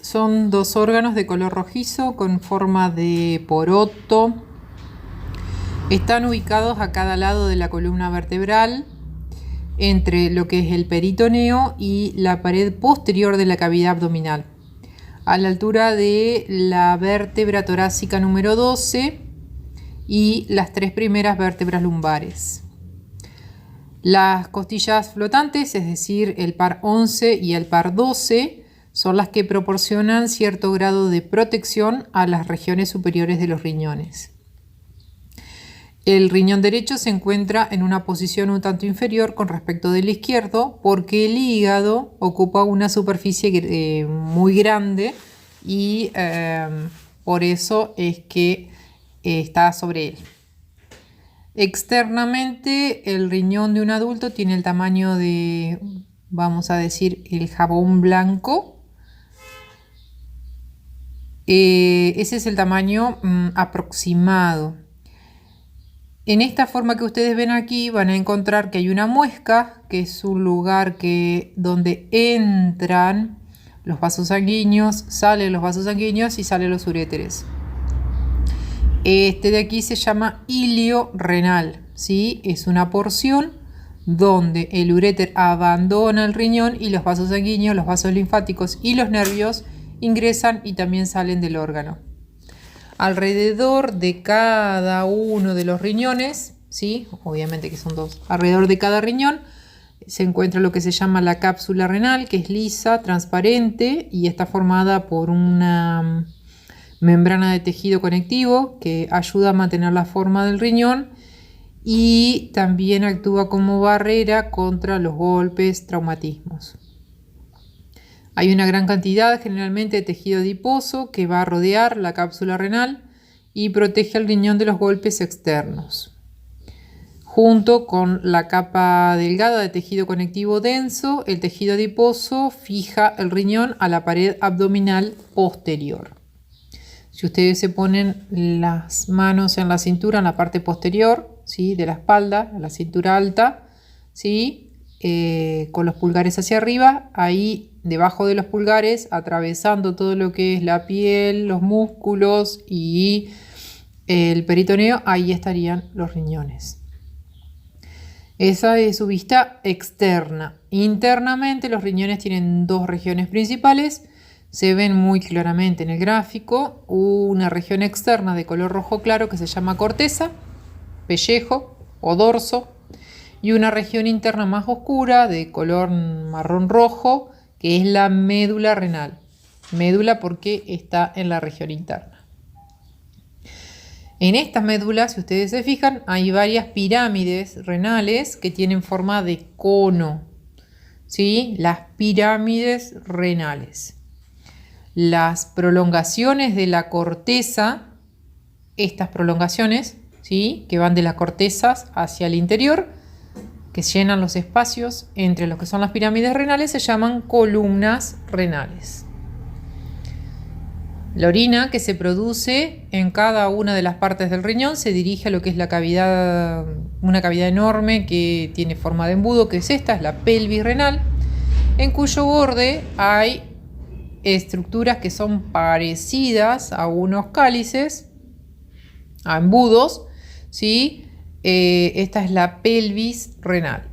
son dos órganos de color rojizo con forma de poroto. Están ubicados a cada lado de la columna vertebral, entre lo que es el peritoneo y la pared posterior de la cavidad abdominal, a la altura de la vértebra torácica número 12 y las 3 primeras vértebras lumbares. Las costillas flotantes, es decir, el par 11 y el par 12, son las que proporcionan cierto grado de protección a las regiones superiores de los riñones. El riñón derecho se encuentra en una posición un tanto inferior con respecto del izquierdo, porque el hígado ocupa una superficie muy grande y por eso es que está sobre él. Externamente, el riñón de un adulto tiene el tamaño de, vamos a decir, el jabón blanco. Ese es el tamaño aproximado. En esta forma que ustedes ven aquí van a encontrar que hay una muesca, que es un lugar donde entran los vasos sanguíneos, salen los vasos sanguíneos y salen los uréteres. Este de aquí se llama ilio renal, ¿sí? Es una porción donde el uréter abandona el riñón y los vasos sanguíneos, los vasos linfáticos y los nervios ingresan y también salen del órgano. Alrededor de cada uno de los riñones, ¿sí? Obviamente que son dos, alrededor de cada riñón se encuentra lo que se llama la cápsula renal, que es lisa, transparente y está formada por una membrana de tejido conectivo que ayuda a mantener la forma del riñón y también actúa como barrera contra los golpes, traumatismos. Hay una gran cantidad, generalmente, de tejido adiposo que va a rodear la cápsula renal y protege al riñón de los golpes externos. Junto con la capa delgada de tejido conectivo denso, el tejido adiposo fija el riñón a la pared abdominal posterior. Si ustedes se ponen las manos en la cintura, en la parte posterior, ¿sí?, de la espalda, en la cintura alta, ¿sí?, con los pulgares hacia arriba, ahí debajo de los pulgares, atravesando todo lo que es la piel, los músculos y el peritoneo, ahí estarían los riñones. Esa es su vista externa. Internamente los riñones tienen dos regiones principales, se ven muy claramente en el gráfico. Una región externa de color rojo claro que se llama corteza, pellejo o dorso, y una región interna más oscura de color marrón rojo que es la médula renal. Médula porque está en la región interna. En esta médula, si ustedes se fijan, hay varias pirámides renales que tienen forma de cono, ¿sí? Las pirámides renales. Las prolongaciones de la corteza, estas prolongaciones, ¿sí?, que van de las cortezas hacia el interior, que llenan los espacios entre lo que son las pirámides renales, se llaman columnas renales. La orina que se produce en cada una de las partes del riñón se dirige a lo que es la cavidad, una cavidad enorme que tiene forma de embudo, que es esta, es la pelvis renal, en cuyo borde hay estructuras que son parecidas a unos cálices, a embudos, ¿sí? Esta es la pelvis renal.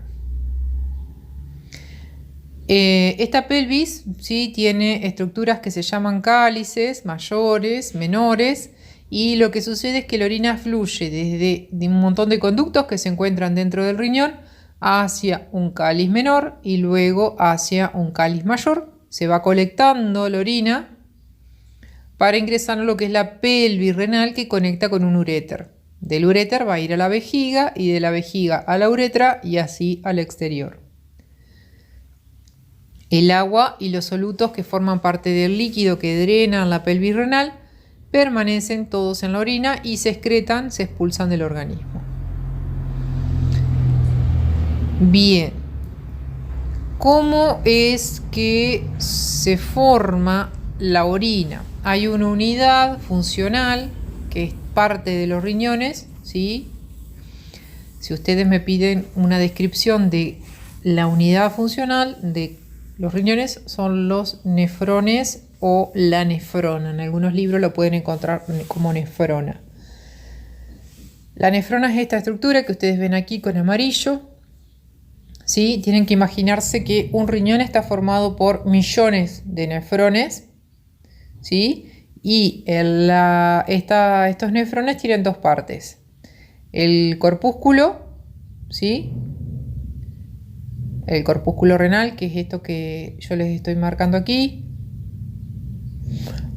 Esta pelvis, ¿sí?, tiene estructuras que se llaman cálices, mayores, menores, y lo que sucede es que la orina fluye desde un montón de conductos que se encuentran dentro del riñón hacia un cáliz menor y luego hacia un cáliz mayor. Se va colectando la orina para ingresar a lo que es la pelvis renal, que conecta con un uréter. Del uréter va a ir a la vejiga y de la vejiga a la uretra y así al exterior. El agua y los solutos que forman parte del líquido que drena la pelvis renal permanecen todos en la orina y se excretan, se expulsan del organismo. Bien, ¿cómo es que se forma la orina? Hay una unidad funcional que es parte de los riñones, ¿sí? Si ustedes me piden una descripción de la unidad funcional de los riñones, son los nefrones o la nefrona. En algunos libros lo pueden encontrar como nefrona. La nefrona es esta estructura que ustedes ven aquí con amarillo. ¿Sí? Tienen que imaginarse que un riñón está formado por millones de nefrones. ¿Sí? Y estos nefrones tienen dos partes. El corpúsculo, ¿sí? El corpúsculo renal, que es esto que yo les estoy marcando aquí.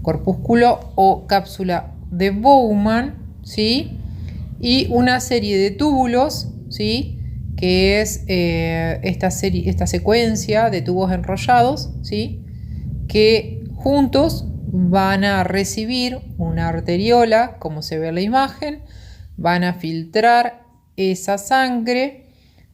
Corpúsculo o cápsula de Bowman, ¿sí? Y una serie de túbulos, ¿sí? Que es esta secuencia de tubos enrollados, ¿sí? Que juntos van a recibir una arteriola, como se ve en la imagen, van a filtrar esa sangre,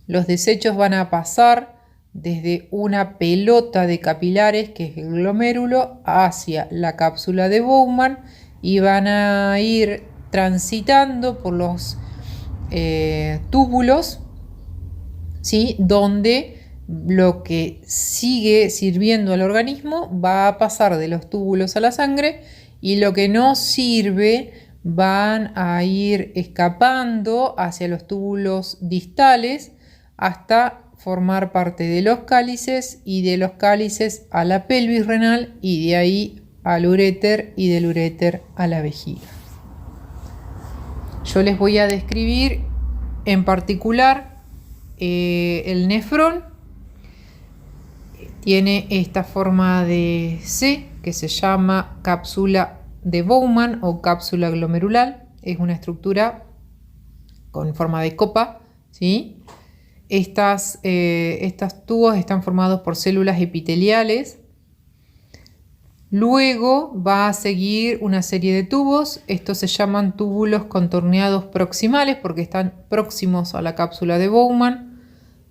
los desechos van a pasar desde una pelota de capilares, que es el glomérulo, hacia la cápsula de Bowman y van a ir transitando por los túbulos, ¿sí? Donde lo que sigue sirviendo al organismo va a pasar de los túbulos a la sangre y lo que no sirve van a ir escapando hacia los túbulos distales hasta formar parte de los cálices y de los cálices a la pelvis renal y de ahí al uréter y del uréter a la vejiga. Yo les voy a describir en particular el nefrón. Tiene esta forma de C que se llama cápsula de Bowman o cápsula glomerular. Es una estructura con forma de copa, ¿sí? Estos tubos están formados por células epiteliales. Luego va a seguir una serie de tubos. Estos se llaman túbulos contorneados proximales porque están próximos a la cápsula de Bowman.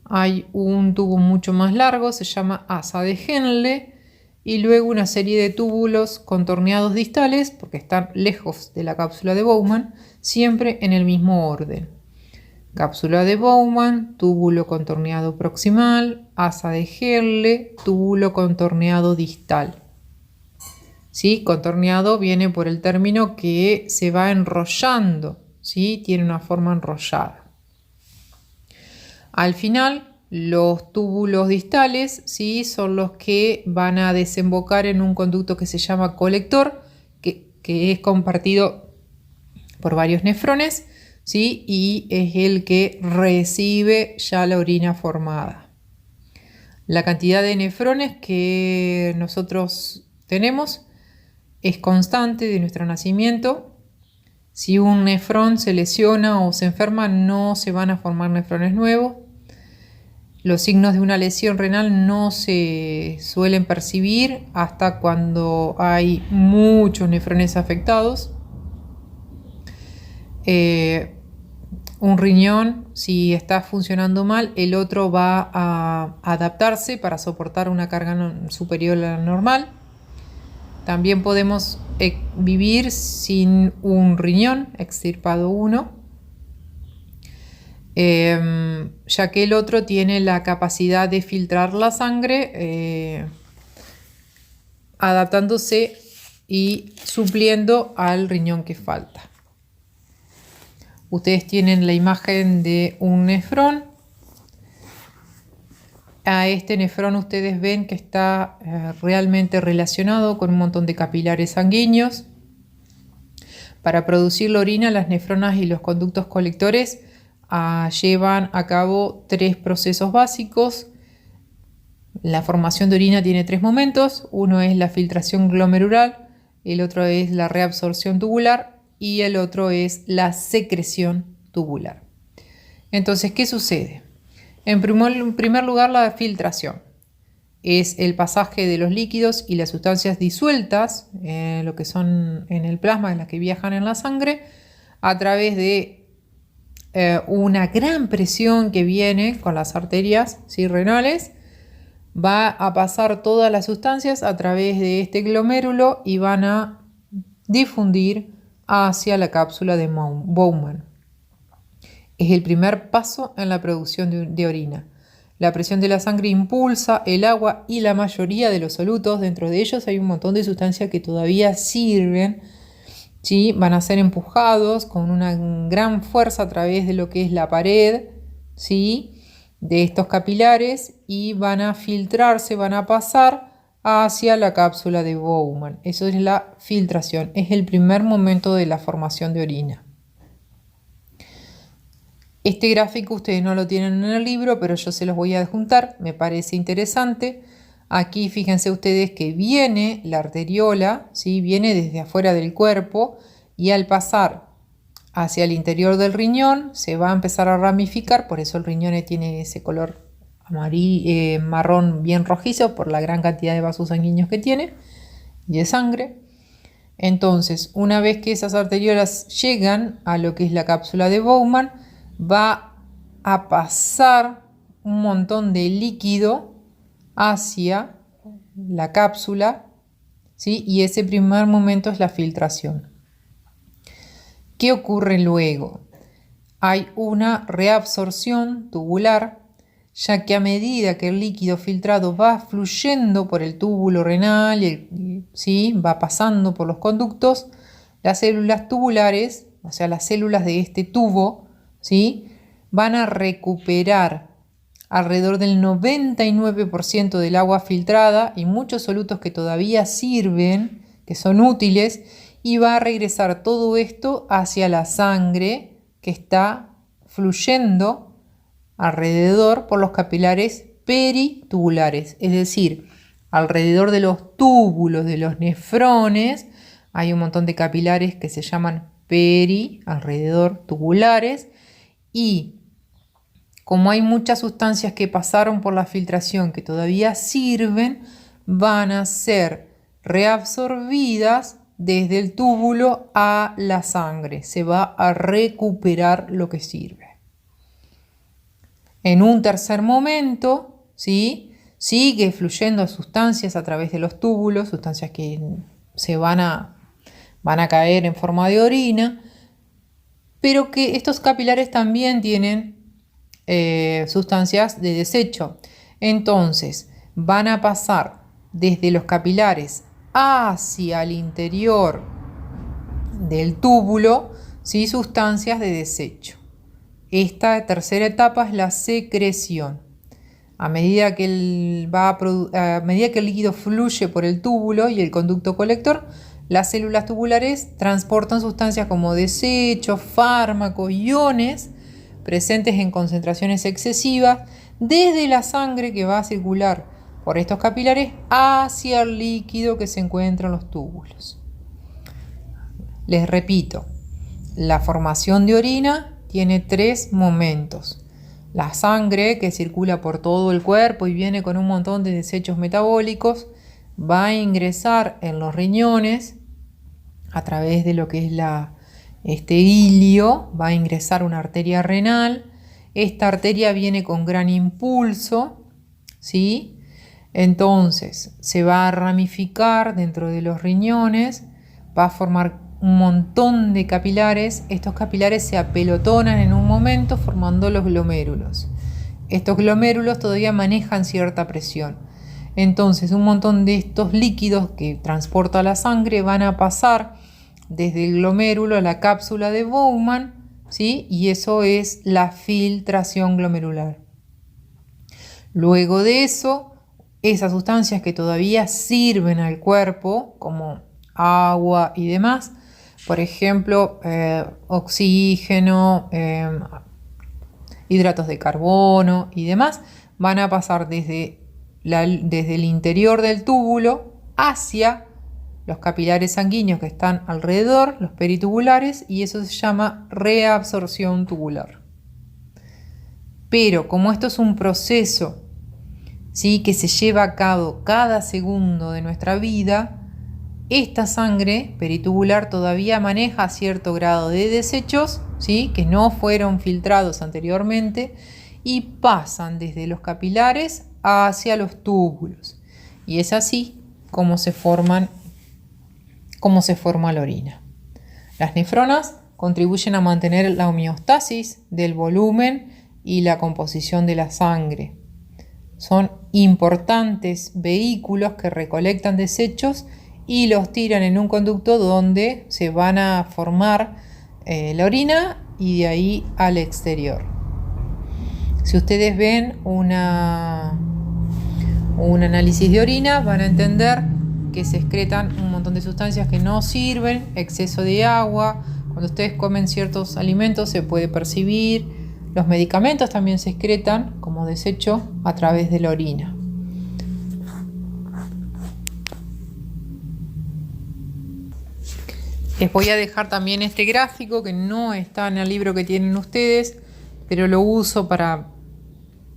Hay un tubo mucho más largo, se llama asa de Henle, y luego una serie de túbulos contorneados distales, porque están lejos de la cápsula de Bowman, siempre en el mismo orden. Cápsula de Bowman, túbulo contorneado proximal, asa de Henle, túbulo contorneado distal. ¿Sí? Contorneado viene por el término que se va enrollando, ¿sí? Tiene una forma enrollada. Al final, los túbulos distales, ¿sí? Son los que van a desembocar en un conducto que se llama colector, que es compartido por varios nefrones, ¿sí? Y es el que recibe ya la orina formada. La cantidad de nefrones que nosotros tenemos es constante de nuestro nacimiento. Si un nefrón se lesiona o se enferma, no se van a formar nefrones nuevos. Los signos de una lesión renal no se suelen percibir hasta cuando hay muchos nefrones afectados. Un riñón, si está funcionando mal, el otro va a adaptarse para soportar una carga superior a la normal. También podemos vivir sin un riñón, extirpado uno. Ya que el otro tiene la capacidad de filtrar la sangre, adaptándose y supliendo al riñón que falta. Ustedes tienen la imagen de un nefrón. A este nefrón ustedes ven que está realmente relacionado con un montón de capilares sanguíneos. Para producir la orina, las nefronas y los conductos colectores llevan a cabo tres procesos básicos. La formación de orina tiene tres momentos. Uno es la filtración glomerular, el otro es la reabsorción tubular y el otro es la secreción tubular. Entonces, ¿qué sucede? En primer lugar, la filtración es el pasaje de los líquidos y las sustancias disueltas, lo que son en el plasma, en las que viajan en la sangre, a través de una gran presión que viene con las arterias, ¿sí? renales. Va a pasar todas las sustancias a través de este glomérulo y van a difundir hacia la cápsula de Bowman. Es el primer paso en la producción de orina. La presión de la sangre impulsa el agua y la mayoría de los solutos. Dentro de ellos hay un montón de sustancias que todavía sirven, ¿sí? Van a ser empujados con una gran fuerza a través de lo que es la pared, ¿sí? De estos capilares, y van a filtrarse, van a pasar hacia la cápsula de Bowman. Eso es la filtración, es el primer momento de la formación de orina. Este gráfico ustedes no lo tienen en el libro, pero yo se los voy a adjuntar, me parece interesante. Aquí fíjense ustedes que viene la arteriola, ¿sí? Viene desde afuera del cuerpo, y al pasar hacia el interior del riñón se va a empezar a ramificar, por eso el riñón tiene ese color marrón bien rojizo por la gran cantidad de vasos sanguíneos que tiene y de sangre. Entonces, una vez que esas arteriolas llegan a lo que es la cápsula de Bowman, va a pasar un montón de líquido hacia la cápsula, ¿sí? Y ese primer momento es la filtración. ¿Qué ocurre luego? Hay una reabsorción tubular, ya que a medida que el líquido filtrado va fluyendo por el túbulo renal, ¿sí? Va pasando por los conductos, las células tubulares, o sea, las células de este tubo, ¿sí? Van a recuperar alrededor del 99% del agua filtrada y muchos solutos que todavía sirven, que son útiles, y va a regresar todo esto hacia la sangre que está fluyendo alrededor por los capilares peritubulares, es decir, alrededor de los túbulos de los nefrones hay un montón de capilares que se llaman alrededor tubulares, y como hay muchas sustancias que pasaron por la filtración que todavía sirven, van a ser reabsorbidas desde el túbulo a la sangre. Se va a recuperar lo que sirve. En un tercer momento, ¿sí? Sigue fluyendo sustancias a través de los túbulos, sustancias que se van a caer en forma de orina, pero que estos capilares también tienen sustancias de desecho. Entonces, van a pasar desde los capilares hacia el interior del túbulo, ¿sí? Sustancias de desecho. Esta tercera etapa es la secreción. A medida que el líquido fluye por el túbulo y el conducto colector, las células tubulares transportan sustancias como desechos, fármacos, iones presentes en concentraciones excesivas desde la sangre que va a circular por estos capilares hacia el líquido que se encuentra en los túbulos. Les repito, la formación de orina tiene 3 momentos. La sangre que circula por todo el cuerpo y viene con un montón de desechos metabólicos va a ingresar en los riñones a través de lo que es este hilio, va a ingresar una arteria renal. Esta arteria viene con gran impulso, ¿sí? Entonces se va a ramificar dentro de los riñones, va a formar un montón de capilares. Estos capilares se apelotonan en un momento formando los glomérulos. Estos glomérulos todavía manejan cierta presión. Entonces un montón de estos líquidos que transporta la sangre van a pasar desde el glomérulo a la cápsula de Bowman, ¿sí? Y eso es la filtración glomerular. Luego de eso, esas sustancias que todavía sirven al cuerpo, como agua y demás, por ejemplo, oxígeno, hidratos de carbono y demás, van a pasar desde el interior del túbulo hacia los capilares sanguíneos que están alrededor, los peritubulares, y eso se llama reabsorción tubular. Pero como esto es un proceso, ¿sí?, que se lleva a cabo cada segundo de nuestra vida, esta sangre peritubular todavía maneja cierto grado de desechos, ¿sí?, que no fueron filtrados anteriormente y pasan desde los capilares hacia los túbulos. Y es así como se forma la orina. Las nefronas contribuyen a mantener la homeostasis del volumen y la composición de la sangre. son importantes vehículos que recolectan desechos y los tiran en un conducto donde se van a formar la orina y de ahí al exterior. Si ustedes ven un análisis de orina, van a entender que se excretan un montón de sustancias que no sirven, exceso de agua. Cuando ustedes comen ciertos alimentos se puede percibir. Los medicamentos también se excretan como desecho a través de la orina. Les voy a dejar también este gráfico que no está en el libro que tienen ustedes, pero lo uso para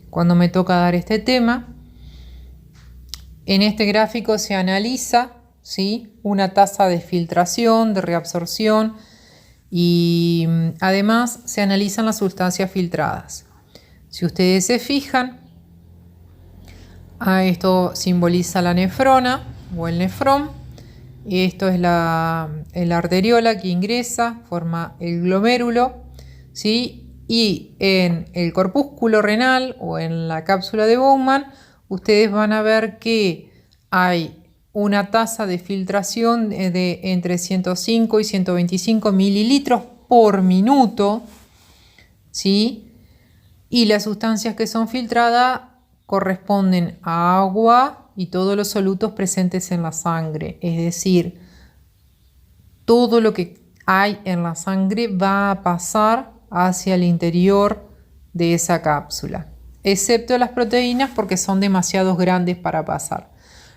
cuando me toca dar este tema. En este gráfico se analiza, ¿sí?, una tasa de filtración, de reabsorción y además se analizan las sustancias filtradas. Si ustedes se fijan, esto simboliza la nefrona o el nefrón. Esto es la arteriola que ingresa, forma el glomérulo, ¿sí? Y en el corpúsculo renal o en la cápsula de Bowman, ustedes van a ver que hay una tasa de filtración de entre 105 y 125 mililitros por minuto, ¿sí? Y las sustancias que son filtradas corresponden a agua y todos los solutos presentes en la sangre. Es decir, todo lo que hay en la sangre va a pasar hacia el interior de esa cápsula, excepto las proteínas porque son demasiado grandes para pasar.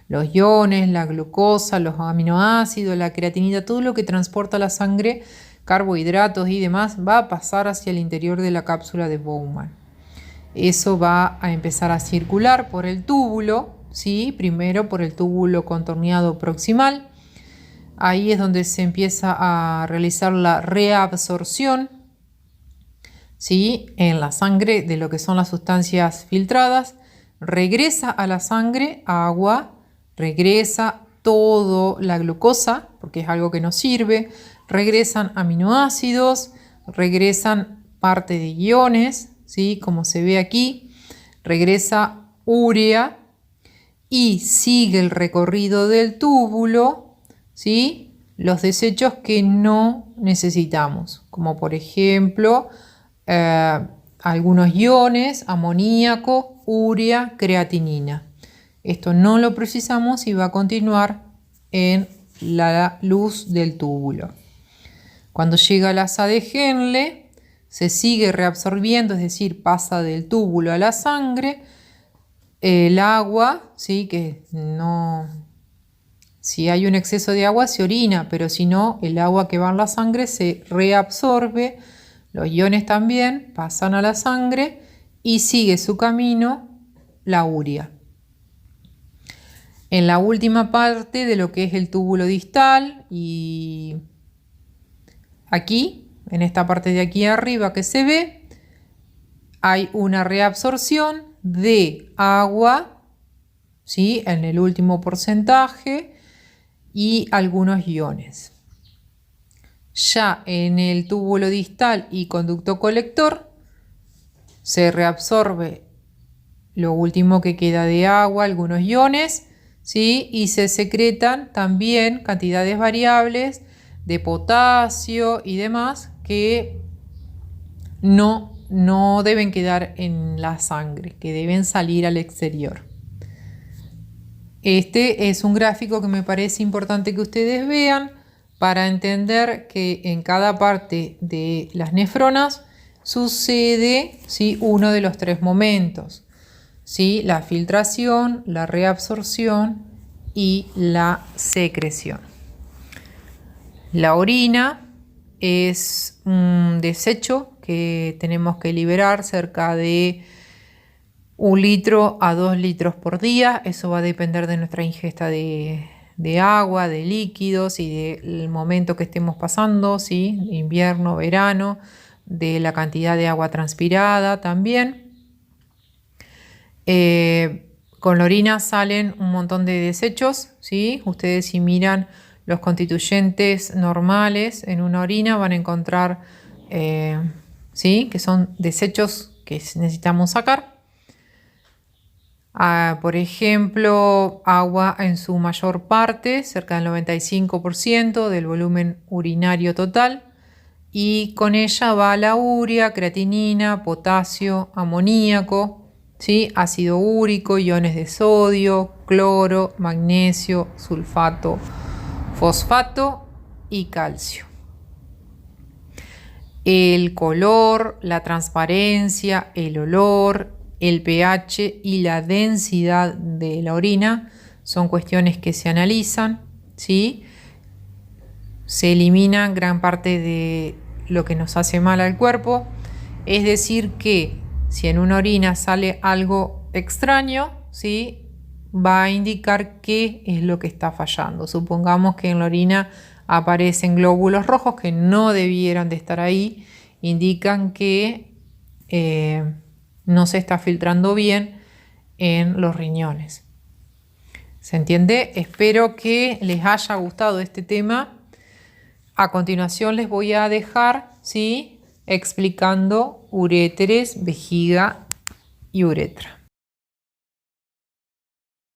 Los iones, la glucosa, los aminoácidos, la creatinina, todo lo que transporta la sangre, carbohidratos y demás, va a pasar hacia el interior de la cápsula de Bowman. Eso va a empezar a circular por el túbulo, ¿sí? Primero por el túbulo contorneado proximal. Ahí es donde se empieza a realizar la reabsorción, ¿sí?, en la sangre de lo que son las sustancias filtradas. Regresa a la sangre agua, regresa toda la glucosa, porque es algo que nos sirve, regresan aminoácidos, regresan parte de iones, ¿sí?, como se ve aquí, regresa urea y sigue el recorrido del túbulo, ¿sí?, los desechos que no necesitamos, como por ejemplo algunos iones, amoníaco, urea, creatinina. Esto no lo precisamos y va a continuar en la luz del túbulo. Cuando llega al asa de Henle, se sigue reabsorbiendo, es decir, pasa del túbulo a la sangre. El agua, ¿sí?, que no, si hay un exceso de agua se orina, pero si no, el agua que va en la sangre se reabsorbe. Los iones también pasan a la sangre y sigue su camino la urea. En la última parte de lo que es el túbulo distal y aquí, en esta parte de aquí arriba que se ve, hay una reabsorción de agua, ¿sí?, en el último porcentaje y algunos iones. Ya en el túbulo distal y conducto colector se reabsorbe lo último que queda de agua, algunos iones, ¿sí?, y se secretan también cantidades variables de potasio y demás que no deben quedar en la sangre, que deben salir al exterior. Este es un gráfico que me parece importante que ustedes vean para entender que en cada parte de las nefronas sucede, ¿sí?, uno de los tres momentos, ¿sí?, la filtración, la reabsorción y la secreción. La orina es un desecho que tenemos que liberar cerca de 1 litro a 2 litros por día. Eso va a depender de nuestra ingesta de agua, de líquidos y del momento que estemos pasando, ¿sí?, invierno, verano, de la cantidad de agua transpirada también. Con la orina salen un montón de desechos, ¿sí? Ustedes si miran los constituyentes normales en una orina van a encontrar, ¿sí?, que son desechos que necesitamos sacar. Por ejemplo, agua en su mayor parte, cerca del 95% del volumen urinario total, y con ella va la urea, creatinina, potasio, amoníaco, ¿sí? Ácido úrico, iones de sodio, cloro, magnesio, sulfato, fosfato y calcio. El color, la transparencia, el olor, el pH y la densidad de la orina son cuestiones que se analizan, ¿sí? Se elimina gran parte de lo que nos hace mal al cuerpo. Es decir que si en una orina sale algo extraño, ¿sí? Va a indicar qué es lo que está fallando. Supongamos que en la orina aparecen glóbulos rojos que no debieran de estar ahí, indican que no se está filtrando bien en los riñones. ¿Se entiende? Espero que les haya gustado este tema. A continuación les voy a dejar, ¿sí?, explicando uréteres, vejiga y uretra.